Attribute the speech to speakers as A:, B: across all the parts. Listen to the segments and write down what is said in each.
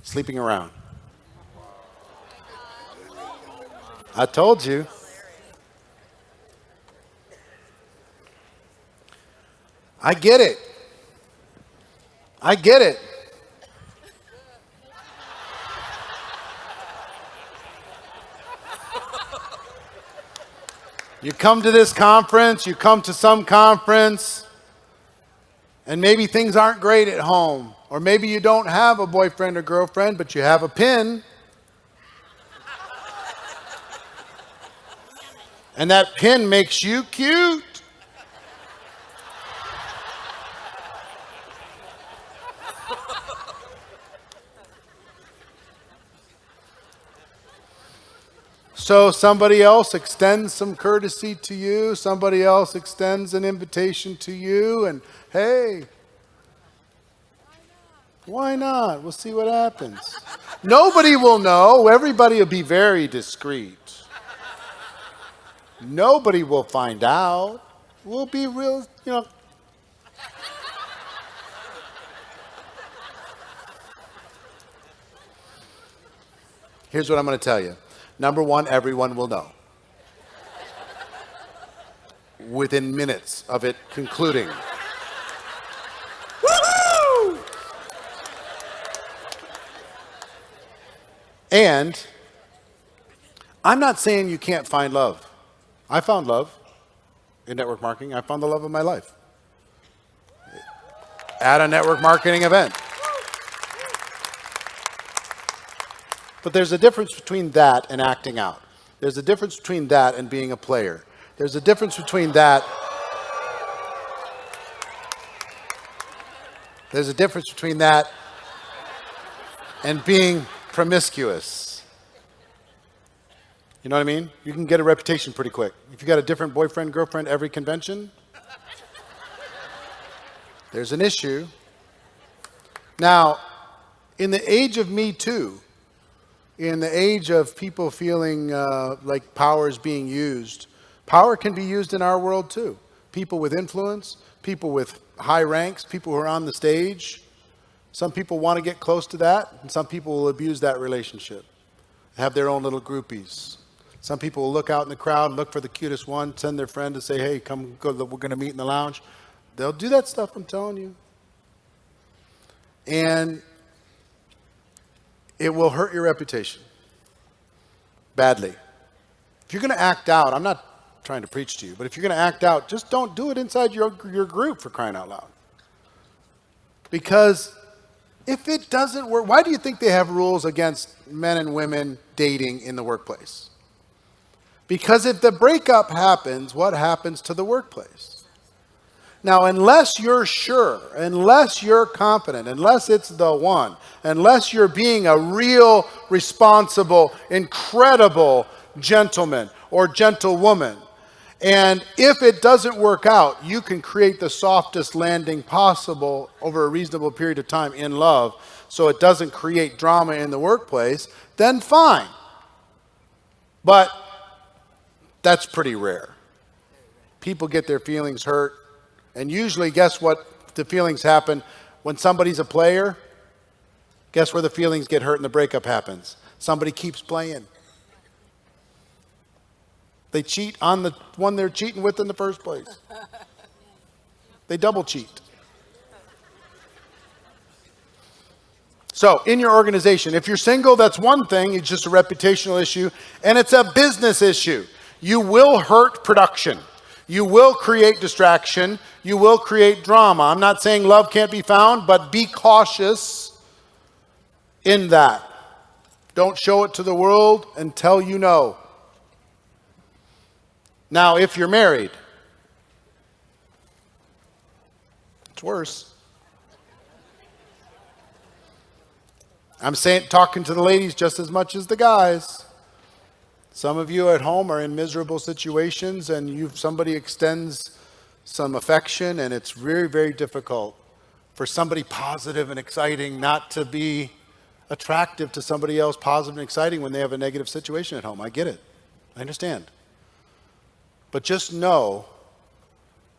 A: sleeping around. I told you. I get it. I get it. You come to this conference, you come to some conference, and maybe things aren't great at home. Or maybe you don't have a boyfriend or girlfriend, but you have a pin. And that pin makes you cute. So somebody else extends some courtesy to you. Somebody else extends an invitation to you. And hey, why not? We'll see what happens. Nobody will know. Everybody will be very discreet. Nobody will find out. We'll be real, Here's what I'm going to tell you. Number one, everyone will know. Within minutes of it concluding. Woo-hoo! And I'm not saying you can't find love. I found love in network marketing. I found the love of my life at a network marketing event. But there's a difference between that and acting out. There's a difference between that and being a player. There's a difference between that. There's a difference between that and being promiscuous. You know what I mean? You can get a reputation pretty quick. If you got a different boyfriend, girlfriend every convention, there's an issue. Now, in the age of Me Too, in the age of people feeling like power is being used, power can be used in our world too. People with influence, people with high ranks, people who are on the stage. Some people want to get close to that, and some people will abuse that relationship, have their own little groupies. Some people will look out in the crowd, look for the cutest one, send their friend to say, hey, come, go, we're going to meet in the lounge. They'll do that stuff, I'm telling you. And it will hurt your reputation badly. If you're going to act out, I'm not trying to preach to you, but if you're going to act out, just don't do it inside your group, for crying out loud. Because if it doesn't work, why do you think they have rules against men and women dating in the workplace? Because if the breakup happens, what happens to the workplace? Now, unless you're sure, unless you're confident, unless it's the one, unless you're being a real, responsible, incredible gentleman or gentlewoman, and if it doesn't work out, you can create the softest landing possible over a reasonable period of time in love so it doesn't create drama in the workplace, then fine. But that's pretty rare. People get their feelings hurt. And usually, guess what the feelings happen? When somebody's a player, guess where the feelings get hurt and the breakup happens? Somebody keeps playing. They cheat on the one they're cheating with in the first place. They double cheat. So, in your organization, if you're single, that's one thing. It's just a reputational issue. And it's a business issue. You will hurt production. You will create distraction. You will create drama. I'm not saying love can't be found, but be cautious in that. Don't show it to the world until you know. Now, if you're married, it's worse. I'm talking to the ladies just as much as the guys. Some of you at home are in miserable situations and somebody extends some affection and it's very, very difficult for somebody positive and exciting not to be attractive to somebody else positive and exciting when they have a negative situation at home. I get it. I understand. But just know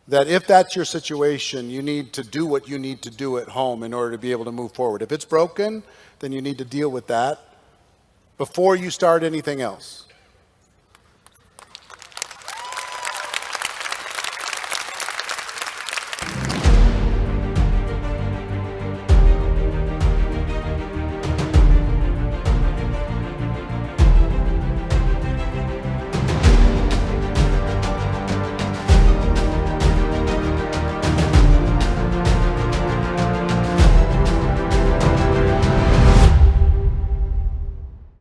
A: that if that's your situation, you need to do what you need to do at home in order to be able to move forward. If it's broken, then you need to deal with that before you start anything else.